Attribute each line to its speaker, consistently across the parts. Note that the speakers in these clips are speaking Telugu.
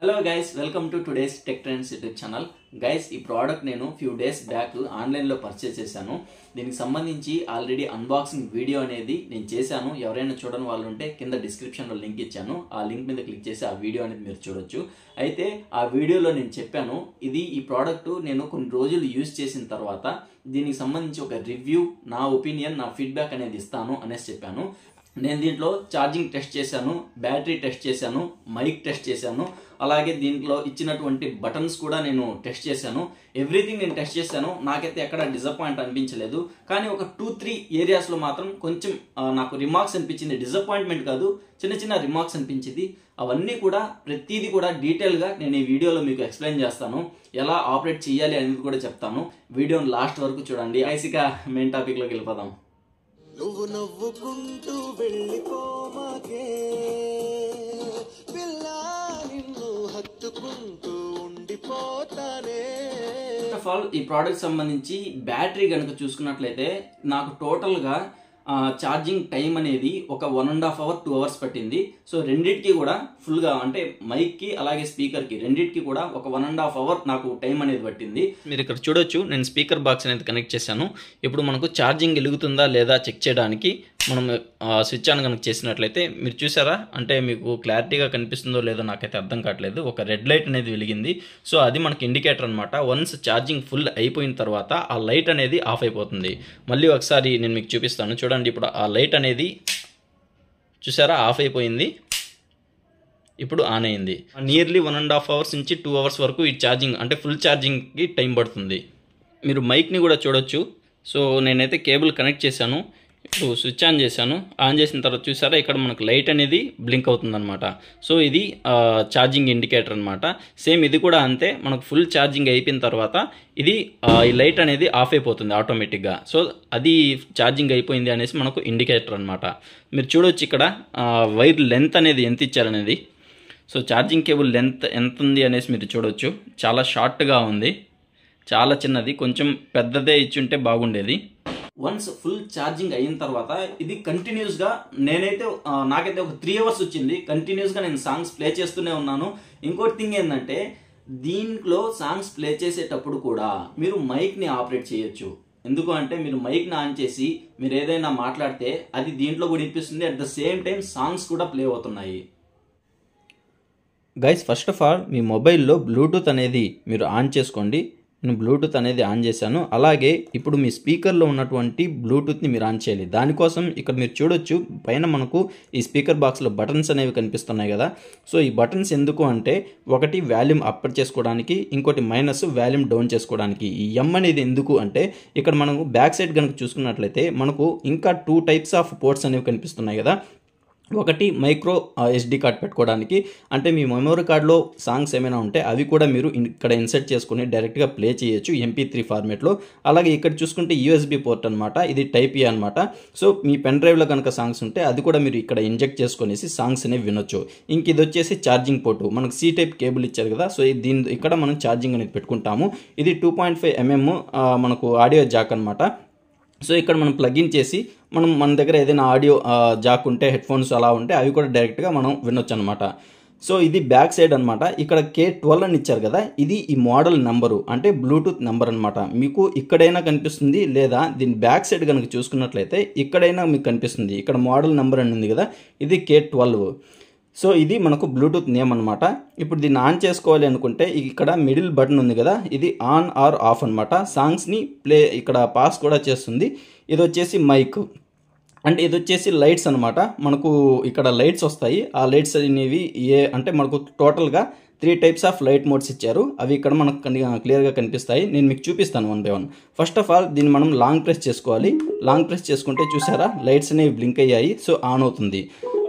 Speaker 1: Hello guys, welcome to today's tech trends YouTube channel. Guys, ఈ ప్రోడక్ట్ నేను ఫ్యూ డేస్ బ్యాక్ ఆన్లైన్లో పర్చేస్ చేశాను. దీనికి సంబంధించి ఆల్రెడీ అన్బాక్సింగ్ వీడియో అనేది నేను చేశాను. ఎవరైనా చూడని వాళ్ళు ఉంటే కింద డిస్క్రిప్షన్లో లింక్ ఇచ్చాను. ఆ లింక్ మీద క్లిక్ చేసి ఆ వీడియో అనేది మీరు చూడొచ్చు. అయితే ఆ వీడియోలో నేను చెప్పాను, ఈ ప్రోడక్ట్ నేను కొన్ని రోజులు యూజ్ చేసిన తర్వాత దీనికి సంబంధించి ఒక రివ్యూ, నా ఒపీనియన్, నా ఫీడ్బ్యాక్ అనేది ఇస్తాను అనేసి చెప్పాను. నేను దీంట్లో ఛార్జింగ్ టెస్ట్ చేశాను, బ్యాటరీ టెస్ట్ చేశాను, మైక్ టెస్ట్ చేశాను, అలాగే దీంట్లో ఇచ్చినటువంటి బటన్స్ కూడా నేను టెస్ట్ చేశాను. ఎవ్రీథింగ్ నేను టెస్ట్ చేశాను. నాకైతే ఎక్కడ డిసప్పాయింట్ అనిపించలేదు. కానీ ఒక 2-3 ఏరియాస్లో మాత్రం కొంచెం నాకు రిమార్క్స్ అనిపించింది. డిసప్పాయింట్మెంట్ కాదు, చిన్న చిన్న రిమార్క్స్ అనిపించింది. అవన్నీ కూడా ప్రతిదీ కూడా డీటెయిల్గా నేను ఈ వీడియోలో మీకు ఎక్స్ప్లెయిన్ చేస్తాను. ఎలా ఆపరేట్ చేయాలి అనేది కూడా చెప్తాను. వీడియోని లాస్ట్ వరకు చూడండి. ఐసిక మెయిన్ టాపిక్లోకి వెళ్ళిపోదాం.
Speaker 2: నువ్వు నవ్వుకుంటూ వెళ్ళిపోమాకే పిల్లా, నిన్ను హత్తుకుంటూ ఉండిపోతానే.
Speaker 1: ఫస్ట్ ఆఫ్ ఆల్, ఈ ప్రోడక్ట్ సంబంధించి బ్యాటరీ కనుక చూసుకున్నట్లయితే నాకు టోటల్గా ఛార్జింగ్ టైం అనేది ఒక 1.5 hours 2 hours పట్టింది. సో రెండింటికి కూడా ఫుల్గా, అంటే మైక్కి అలాగే స్పీకర్కి రెండింటికి కూడా ఒక 1.5 hours నాకు టైం అనేది పట్టింది. మీరు ఇక్కడ చూడొచ్చు, నేను స్పీకర్ బాక్స్ అనేది కనెక్ట్ చేశాను. ఇప్పుడు మనకు ఛార్జింగ్ వెలుగుతుందా లేదా చెక్ చేయడానికి మనం స్విచ్ ఆన్ కనెక్ట్ చేసినట్లయితే మీరు చూసారా, అంటే మీకు క్లారిటీగా కనిపిస్తుందో లేదో నాకైతే అర్థం కావట్లేదు. ఒక రెడ్ లైట్ అనేది వెలిగింది. సో అది మనకి ఇండికేటర్ అనమాట. వన్స్ ఛార్జింగ్ ఫుల్ అయిపోయిన తర్వాత ఆ లైట్ అనేది ఆఫ్ అయిపోతుంది. మళ్ళీ ఒకసారి నేను మీకు చూపిస్తాను. చూడండి, ఇప్పుడు ఆ లైట్ అనేది చూసారా ఆఫ్ అయిపోయింది, ఇప్పుడు ఆన్ అయింది. నియర్లీ 1.5 hours నుంచి 2 hours వరకు ఈ ఛార్జింగ్, అంటే ఫుల్ ఛార్జింగ్కి టైం పడుతుంది. మీరు మైక్ని కూడా చూడొచ్చు. సో నేనైతే కేబుల్ కనెక్ట్ చేశాను. ఇప్పుడు స్విచ్ ఆన్ చేశాను. ఆన్ చేసిన తర్వాత చూసారా, ఇక్కడ మనకు లైట్ అనేది బ్లింక్ అవుతుందన్నమాట. సో ఇది ఛార్జింగ్ ఇండికేటర్ అనమాట. సేమ్ ఇది కూడా అంతే. మనకు ఫుల్ ఛార్జింగ్ అయిపోయిన తర్వాత ఇది ఈ లైట్ అనేది ఆఫ్ అయిపోతుంది ఆటోమేటిక్గా. సో అది ఛార్జింగ్ అయిపోయింది అనేసి మనకు ఇండికేటర్ అనమాట. మీరు చూడొచ్చు ఇక్కడ వైర్ లెంత్ అనేది ఎంత ఇచ్చారనేది. సో ఛార్జింగ్ కేబుల్ లెంత్ ఎంత ఉంది అనేసి మీరు చూడొచ్చు. చాలా షార్ట్గా ఉంది, చాలా చిన్నది. కొంచెం పెద్దదే ఇచ్చుంటే బాగుండేది. వన్స్ ఫుల్ ఛార్జింగ్ అయిన తర్వాత ఇది కంటిన్యూస్గా నాకైతే ఒక 3 hours వచ్చింది. కంటిన్యూస్గా నేను సాంగ్స్ ప్లే చేస్తూనే ఉన్నాను. ఇంకోటి థింగ్ ఏంటంటే, దీంట్లో సాంగ్స్ ప్లే చేసేటప్పుడు కూడా మీరు మైక్ని ఆపరేట్ చేయొచ్చు. ఎందుకు అంటే, మీరు మైక్ని ఆన్ చేసి మీరు ఏదైనా మాట్లాడితే అది దీంట్లో కూడా వినిపిస్తుంది. At the same time songs కూడా ప్లే అవుతున్నాయి. గైస్, ఫస్ట్ ఆఫ్ ఆల్ మీ మొబైల్లో బ్లూటూత్ అనేది మీరు ఆన్ చేసుకోండి. నేను బ్లూటూత్ అనేది ఆన్ చేశాను. అలాగే ఇప్పుడు మీ స్పీకర్లో ఉన్నటువంటి బ్లూటూత్ని మీరు ఆన్ చేయాలి. దానికోసం ఇక్కడ మీరు చూడొచ్చు, పైన మనకు ఈ స్పీకర్ బాక్స్లో బటన్స్ అనేవి కనిపిస్తున్నాయి కదా. సో ఈ బటన్స్ ఎందుకు అంటే, ఒకటి వాల్యూమ్ అప్ చేసుకోవడానికి, ఇంకోటి మైనస్ వాల్యూమ్ డౌన్ చేసుకోవడానికి. ఈ ఎం అనేది ఎందుకు అంటే, ఇక్కడ మనకు బ్యాక్ సైడ్ కనుక చూసుకున్నట్లయితే మనకు ఇంకా 2 types ఆఫ్ పోర్ట్స్ అనేవి కనిపిస్తున్నాయి కదా. ఒకటి మైక్రో SD కార్డ్ పెట్టుకోవడానికి, అంటే మీ మెమరీ కార్డ్లో సాంగ్స్ ఏమైనా ఉంటే అవి కూడా మీరు ఇక్కడ ఇన్సర్ట్ చేసుకుని డైరెక్ట్గా ప్లే చేయొచ్చు MP3 ఫార్మేట్లో. అలాగే ఇక్కడ చూసుకుంటే USB పోర్ట్ అనమాట, ఇది టైప్ ఏ అనమాట. సో మీ పెన్ డ్రైవ్లో కనుక సాంగ్స్ ఉంటే అది కూడా మీరు ఇక్కడ ఇంజెక్ట్ చేసుకునేసి సాంగ్స్ అనేవి వినొచ్చు. ఇంక ఇది వచ్చేసి ఛార్జింగ్ పోర్టు. మనకు C టైప్ కేబుల్ ఇచ్చారు కదా. సో ఇక్కడ మనం ఛార్జింగ్ అనేది పెట్టుకుంటాము. ఇది 2.5 mm మనకు ఆడియో జాక్ అనమాట. సో ఇక్కడ మనం ప్లగిన్ చేసి మన దగ్గర ఏదైనా ఆడియో జాక్ ఉంటే, హెడ్ ఫోన్స్ అలా ఉంటే అవి కూడా డైరెక్ట్గా మనం వినొచ్చు అనమాట. సో ఇది బ్యాక్ సైడ్ అనమాట. ఇక్కడ K12 అని ఇచ్చారు కదా, ఇది ఈ మోడల్ నెంబరు, అంటే బ్లూటూత్ నెంబర్ అనమాట. మీకు ఇక్కడైనా కనిపిస్తుంది, లేదా దీని బ్యాక్ సైడ్ కనుక చూసుకున్నట్లయితే ఇక్కడైనా మీకు కనిపిస్తుంది. ఇక్కడ మోడల్ నెంబర్ అని ఉంది కదా, ఇది K12. సో ఇది మనకు బ్లూటూత్ నేమ్ అనమాట. ఇప్పుడు దీన్ని ఆన్ చేసుకోవాలి అనుకుంటే ఇక్కడ మిడిల్ బటన్ ఉంది కదా, ఇది ఆన్ ఆర్ ఆఫ్ అనమాట. సాంగ్స్ని ప్లే, ఇక్కడ పాస్ కూడా చేస్తుంది. ఇది వచ్చేసి మైక్, అంటే ఇది వచ్చేసి లైట్స్ అనమాట. మనకు ఇక్కడ లైట్స్ వస్తాయి. ఆ లైట్స్ అనేవి అంటే మనకు టోటల్గా 3 types ఆఫ్ లైట్ మోడ్స్ ఇచ్చారు. అవి ఇక్కడ మనకు క్లియర్గా కనిపిస్తాయి. నేను మీకు చూపిస్తాను 1 by 1. ఫస్ట్ ఆఫ్ ఆల్ దీన్ని మనం లాంగ్ ప్రెస్ చేసుకోవాలి. లాంగ్ ప్రెస్ చేసుకుంటే చూసారా, లైట్స్ అనేవి బ్లింక్ అయ్యాయి. సో ఆన్ అవుతుంది.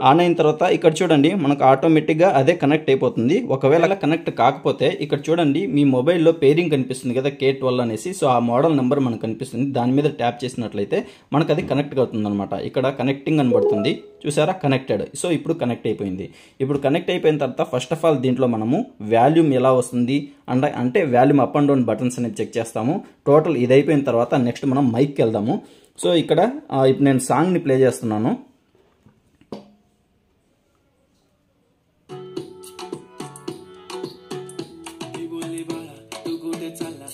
Speaker 1: ఆన్ అయిన తర్వాత ఇక్కడ చూడండి, మనకు ఆటోమేటిక్గా అదే కనెక్ట్ అయిపోతుంది. ఒకవేళ కనెక్ట్ కాకపోతే ఇక్కడ చూడండి, మీ మొబైల్లో పేరింగ్ కనిపిస్తుంది కదా, K12 అనేసి. సో ఆ మోడల్ నెంబర్ మనకు కనిపిస్తుంది. దాని మీద ట్యాప్ చేసినట్లయితే మనకు అది కనెక్ట్ అవుతుంది అనమాట. ఇక్కడ కనెక్టింగ్ అని పడుతుంది, చూసారా, కనెక్టెడ్. సో ఇప్పుడు కనెక్ట్ అయిపోయింది. ఇప్పుడు కనెక్ట్ అయిపోయిన తర్వాత ఫస్ట్ ఆఫ్ ఆల్ దీంట్లో మనము వాల్యూమ్ ఎలా వస్తుంది అంటే volume up and down buttons అనేది చెక్ చేస్తాము. టోటల్ ఇది అయిపోయిన తర్వాత నెక్స్ట్ మనం మైక్కి వెళ్దాము. సో ఇక్కడ ఇప్పుడు నేను సాంగ్ని ప్లే చేస్తున్నాను.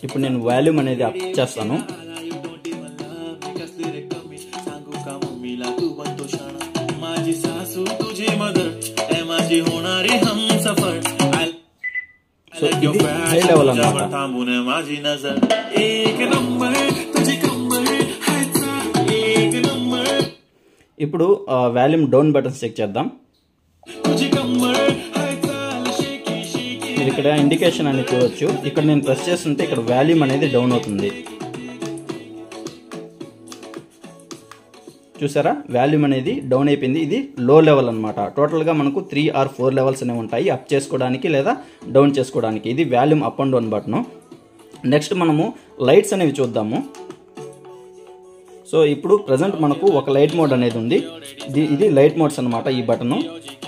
Speaker 1: ఇప్పుడు నేను వాల్యూమ్ అనేది అప్ చేస్తాను. సో ఇది హై లెవెల్ అన్నమాట. ఇప్పుడు వాల్యూమ్ డౌన్ బటన్స్ చెక్ చేద్దాం. మీరు ఇక్కడ ఇండికేషన్ అనేది చూడవచ్చు. ఇక్కడ నేను ప్రెస్ చేస్తుంటే ఇక్కడ వాల్యూమ్ అనేది డౌన్ అవుతుంది. చూసారా, వాల్యూమ్ అనేది డౌన్ అయిపోయింది. ఇది లో లెవెల్ అనమాట. టోటల్గా మనకు 3 or 4 లెవెల్స్ అనేవి ఉంటాయి, అప్ చేసుకోవడానికి లేదా డౌన్ చేసుకోవడానికి. ఇది volume up and down button. Next మనము లైట్స్ అనేవి చూద్దాము. సో ఇప్పుడు ప్రజెంట్ మనకు ఒక లైట్ మోడ్ అనేది ఉంది. ఇది లైట్ మోడ్స్ అనమాట. ఈ బటన్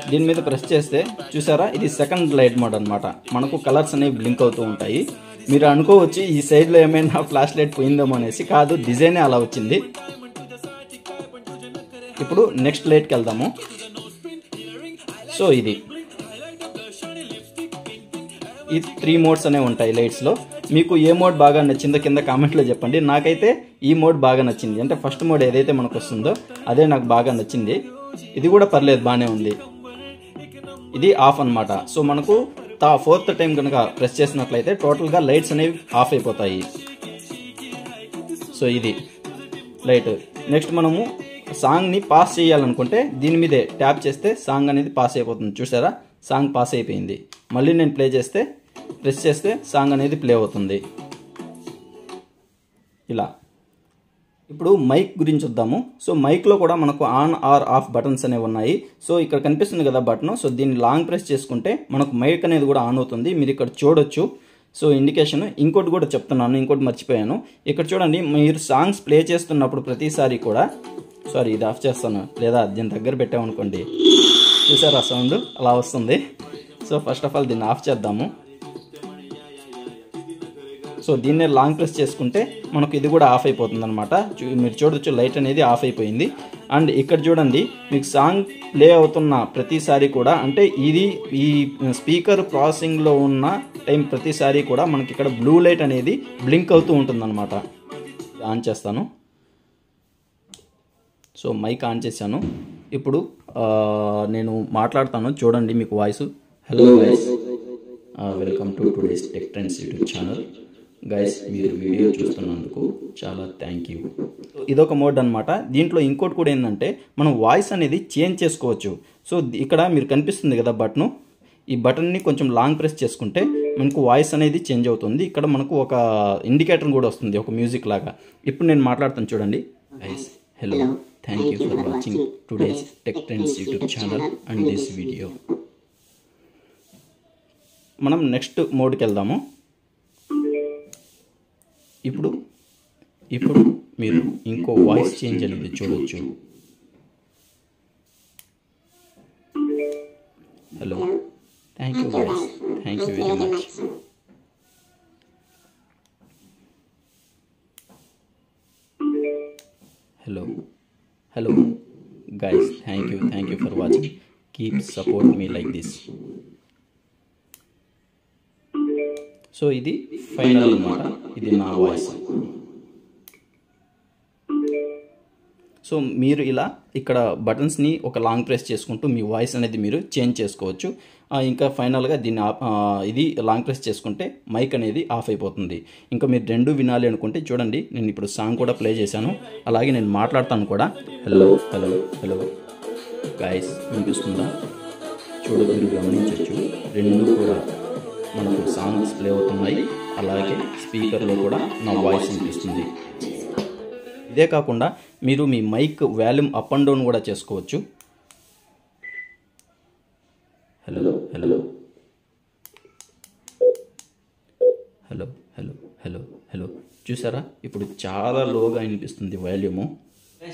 Speaker 1: దీని మీద ప్రెస్ చేస్తే చూసారా, ఇది సెకండ్ లైట్ మోడ్ అనమాట. మనకు కలర్స్ అనేవి బ్లింక్ అవుతూ ఉంటాయి. మీరు అనుకోవచ్చు ఈ సైడ్లో ఏమైనా ఫ్లాష్ లైట్ పోయిందేమో అనేసి. కాదు, డిజైనే అలా వచ్చింది. ఇప్పుడు నెక్స్ట్ లైట్కి వెళ్దాము. సో ఇది 3 మోడ్స్ అనేవి ఉంటాయి లైట్స్లో. మీకు ఏ మోడ్ బాగా నచ్చిందో కింద కామెంట్లో చెప్పండి. నాకైతే ఈ మోడ్ బాగా నచ్చింది. అంటే ఫస్ట్ మోడ్ ఏదైతే మనకు వస్తుందో అదే నాకు బాగా నచ్చింది. ఇది కూడా పర్లేదు, బాగానే ఉంది. ఇది ఆఫ్ అనమాట. సో మనకు 4th టైం కనుక ప్రెస్ చేసినట్లయితే టోటల్గా లైట్స్ అనేవి ఆఫ్ అయిపోతాయి. సో ఇది లైట్. నెక్స్ట్ మనము సాంగ్ని పాస్ చేయాలనుకుంటే దీని మీదే ట్యాప్ చేస్తే సాంగ్ అనేది పాస్ అయిపోతుంది. చూసారా, సాంగ్ పాస్ అయిపోయింది. మళ్ళీ నేను ప్రెస్ చేస్తే సాంగ్ అనేది ప్లే అవుతుంది. ఇలా. ఇప్పుడు మైక్ గురించి చూద్దాము. సో మైక్లో కూడా మనకు ఆన్ ఆర్ ఆఫ్ బటన్స్ అనేవి ఉన్నాయి. సో ఇక్కడ కనిపిస్తుంది కదా బటన్. సో దీన్ని లాంగ్ ప్రెస్ చేసుకుంటే మనకు మైక్ అనేది కూడా ఆన్ అవుతుంది. మీరు ఇక్కడ చూడొచ్చు. So indication. ఇంకోటి కూడా చెప్తున్నాను, ఇంకోటి మర్చిపోయాను. ఇక్కడ చూడండి, మీరు సాంగ్స్ ప్లే చేస్తున్నప్పుడు ప్రతిసారి కూడా, సారీ ఇది ఆఫ్ చేస్తాను, లేదా దీని దగ్గర పెట్టామనుకోండి, చూసారా సౌండ్ అలా వస్తుంది. సో ఫస్ట్ ఆఫ్ ఆల్ దీన్ని ఆఫ్ చేద్దాము. సో దీన్నే లాంగ్ ప్రెస్ చేసుకుంటే మనకు ఇది కూడా ఆఫ్ అయిపోతుంది అనమాట. మీరు చూడొచ్చు, లైట్ అనేది ఆఫ్ అయిపోయింది. అండ్ ఇక్కడ చూడండి, మీకు సాంగ్ ప్లే అవుతున్న ప్రతిసారి కూడా, అంటే ఇది ఈ స్పీకర్ ప్రాసెసింగ్లో ఉన్న టైం ప్రతిసారి కూడా మనకి ఇక్కడ బ్లూ లైట్ అనేది బ్లింక్ అవుతూ ఉంటుందన్నమాట. ఆన్ చేస్తాను. సో మైక్ ఆన్ చేశాను. ఇప్పుడు నేను మాట్లాడతాను, చూడండి మీకు voice. Hello guys, welcome to today's tech trends YouTube channel. Guys, మీరు వీడియో చూస్తున్నందుకు చాలా థ్యాంక్ యూ. ఇదొక మోడ్ అనమాట. దీంట్లో ఇంకోటి కూడా ఏంటంటే మనం వాయిస్ అనేది చేంజ్ చేసుకోవచ్చు. సో ఇక్కడ మీరు కనిపిస్తుంది కదా బటన్, ఈ బటన్ని కొంచెం లాంగ్ ప్రెస్ చేసుకుంటే మనకు వాయిస్ అనేది చేంజ్ అవుతుంది. ఇక్కడ మనకు ఒక ఇండికేటర్ కూడా వస్తుంది, ఒక మ్యూజిక్ లాగా. ఇప్పుడు నేను మాట్లాడుతాను, చూడండి. Guys, hello, thank you for watching today's tech trends YouTube channel and this video. మనం నెక్స్ట్ మోడ్కి వెళ్దాము. ఇప్పుడు మీరు ఇంకో వాయిస్ చేంజ్ అనేది చూడొచ్చు. Hello, thank you guys, thank you very much. Hello guys, thank you for watching. Keep support me like this. So ఇది ఫైనల్ అన్నమాట. ఇది నా వాయిస్. సో మీరు ఇలా ఇక్కడ బటన్స్ని ఒక లాంగ్ ప్రెస్ చేసుకుంటూ మీ వాయిస్ అనేది మీరు చేంజ్ చేసుకోవచ్చు. ఇంకా ఫైనల్గా దీన్ని ఇది లాంగ్ ప్రెస్ చేసుకుంటే మైక్ అనేది ఆఫ్ అయిపోతుంది. ఇంకా మీరు రెండు వినాలి అనుకుంటే చూడండి, నేను ఇప్పుడు సాంగ్ కూడా ప్లే చేశాను, అలాగే నేను మాట్లాడతాను కూడా. హలో హలో హలో గాయస్, వినిపిస్తుందా? మీరు గమనించవచ్చు, రెండు కూడా మనకు సాంగ్స్ ప్లే అవుతున్నాయి, అలాగే స్పీకర్లో కూడా నా వాయిస్ వినిపిస్తుంది. ఇదే కాకుండా మీరు మీ mic volume up and down కూడా చేసుకోవచ్చు. Hello hello hello hello hello hello చూసారా, ఇప్పుడు చాలా లోగా వినిపిస్తుంది వాల్యూము.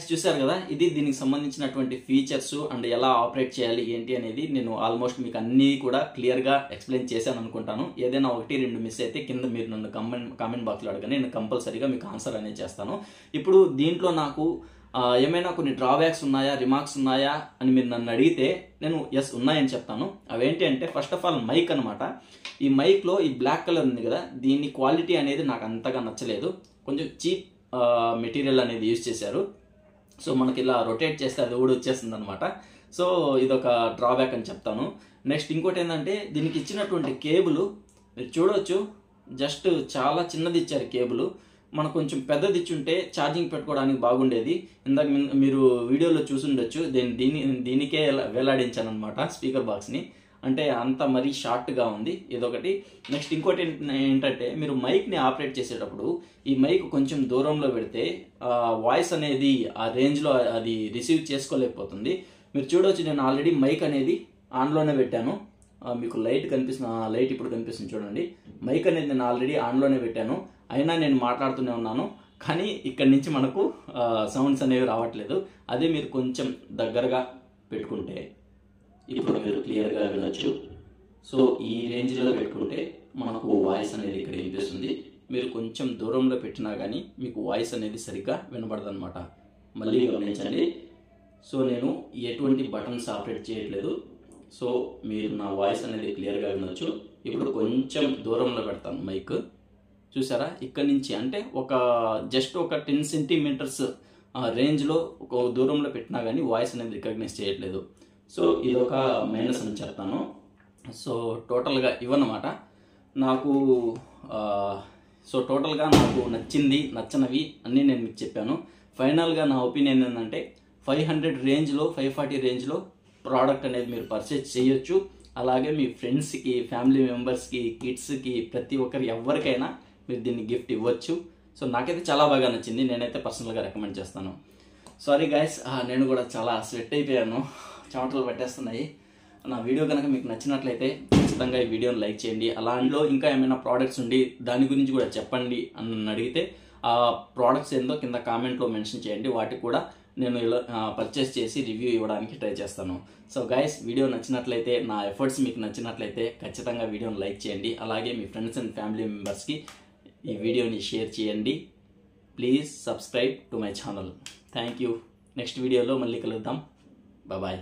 Speaker 1: చూసారు కదా, ఇది దీనికి సంబంధించినటువంటి ఫీచర్స్ అండ్ ఎలా ఆపరేట్ చేయాలి ఏంటి అనేది నేను ఆల్మోస్ట్ మీకు అన్నీ కూడా క్లియర్గా ఎక్స్ప్లెయిన్ చేశాను అనుకుంటాను. ఏదైనా ఒకటి రెండు మిస్ అయితే కింద మీరు నన్ను కామెంట్ బాక్స్లో అడగండి, నేను కంపల్సరీగా మీకు ఆన్సర్ అనేది చేస్తాను. ఇప్పుడు దీంట్లో నాకు ఏమైనా కొన్ని డ్రాబ్యాక్స్ ఉన్నాయా, రిమార్క్స్ ఉన్నాయా అని మీరు నన్ను అడిగితే నేను ఎస్ ఉన్నాయని చెప్తాను. అవేంటి అంటే ఫస్ట్ ఆఫ్ ఆల్ మైక్ అనమాట. ఈ మైక్లో ఈ బ్లాక్ కలర్ ఉంది కదా, దీని క్వాలిటీ అనేది నాకు అంతగా నచ్చలేదు. కొంచెం చీప్ మెటీరియల్ అనేది యూజ్ చేశారు. సో మనకి ఇలా రొటేట్ చేస్తే అది కూడా వచ్చేస్తుంది అనమాట. సో ఇదొక డ్రాబ్యాక్ అని చెప్తాను. నెక్స్ట్ ఇంకోటి ఏంటంటే దీనికి ఇచ్చినటువంటి కేబుల్ మీరు చూడవచ్చు, జస్ట్ చాలా చిన్నది ఇచ్చారు కేబుల్. మనకు కొంచెం పెద్దది ఇచ్చుంటే ఛార్జింగ్ పెట్టుకోవడానికి బాగుండేది. ఇందాక మీరు వీడియోలో చూసుండొచ్చు, దీనికే వేలాడించాను అనమాట స్పీకర్ బాక్స్ని. అంటే అంత మరీ షార్ట్గా ఉంది, ఇదొకటి. నెక్స్ట్ ఇంకోటి ఏంటంటే మీరు మైక్ని ఆపరేట్ చేసేటప్పుడు ఈ మైక్ కొంచెం దూరంలో పెడితే వాయిస్ అనేది ఆ రేంజ్లో అది రిసీవ్ చేసుకోలేకపోతుంది. మీరు చూడవచ్చు, నేను ఆల్రెడీ మైక్ అనేది ఆన్లోనే పెట్టాను. మీకు లైట్ కనిపిస్తుంది, లైట్ ఇప్పుడు కనిపిస్తుంది చూడండి. మైక్ అనేది నేను ఆల్రెడీ ఆన్లోనే పెట్టాను, అయినా నేను మాట్లాడుతూనే ఉన్నాను. కానీ ఇక్కడి నుంచి మనకు సౌండ్స్ అనేవి రావట్లేదు. అదే మీరు కొంచెం దగ్గరగా పెట్టుకుంటే ఇప్పుడు మీరు క్లియర్గా వినొచ్చు. సో ఈ రేంజ్లో పెట్టుకుంటే మనకు వాయిస్ అనేది ఇక్కడ వినిపిస్తుంది. మీరు కొంచెం దూరంలో పెట్టినా కానీ మీకు వాయిస్ అనేది సరిగ్గా వినబడదు అనమాట. మళ్ళీ గమనించండి. సో నేను ఎటువంటి బటన్స్ ఆపరేట్ చేయట్లేదు. సో మీరు నా వాయిస్ అనేది క్లియర్గా వినొచ్చు. ఇప్పుడు కొంచెం దూరంలో పెడతాను మైక్, చూసారా? ఇక్కడ నుంచి అంటే జస్ట్ ఒక 10 సెంటీమీటర్స్ రేంజ్లో ఒక దూరంలో పెట్టినా కానీ వాయిస్ అనేది రికగ్నైజ్ చేయట్లేదు. సో ఇదొక మైనస్ అని చెప్తాను. సో టోటల్గా ఇవన్నమాట నాకు. సో టోటల్గా నాకు నచ్చింది, నచ్చనివి అన్నీ నేను మీకు చెప్పాను. ఫైనల్గా నా ఒపీనియన్ ఏంటంటే 500 రేంజ్లో, 540 రేంజ్లో ప్రోడక్ట్ అనేది మీరు పర్చేజ్ చేయొచ్చు. అలాగే మీ ఫ్రెండ్స్కి, ఫ్యామిలీ మెంబర్స్కి, కిడ్స్కి, ప్రతి ఒక్కరికి ఎవరికైనా మీరు దీన్ని గిఫ్ట్ ఇవ్వచ్చు. సో నాకైతే చాలా బాగా నచ్చింది, నేనైతే పర్సనల్గా రికమెండ్ చేస్తాను. సారీ గైస్, నేను కూడా చాలా స్వెట్ అయిపోయాను, చెమటలు పట్టేస్తున్నాయి. నా వీడియో కనుక మీకు నచ్చినట్లయితే ఖచ్చితంగా ఈ వీడియోని లైక్ చేయండి. అలాంటిలో ఇంకా ఏమైనా ప్రోడక్ట్స్ ఉండి దాని గురించి కూడా చెప్పండి అని అడిగితే ఆ ప్రోడక్ట్స్ ఏందో కింద కామెంట్లో మెన్షన్ చేయండి. వాటికి కూడా నేను ఇలా పర్చేస్ చేసి రివ్యూ ఇవ్వడానికి ట్రై చేస్తాను. సో గైస్, వీడియో నచ్చినట్లయితే, నా ఎఫర్ట్స్ మీకు నచ్చినట్లయితే ఖచ్చితంగా వీడియోని లైక్ చేయండి. అలాగే మీ ఫ్రెండ్స్ అండ్ ఫ్యామిలీ మెంబర్స్కి ఈ వీడియోని షేర్ చేయండి. Please subscribe to my channel. Thank you. Next వీడియోలో మళ్ళీ కలుద్దాం. బాయ్.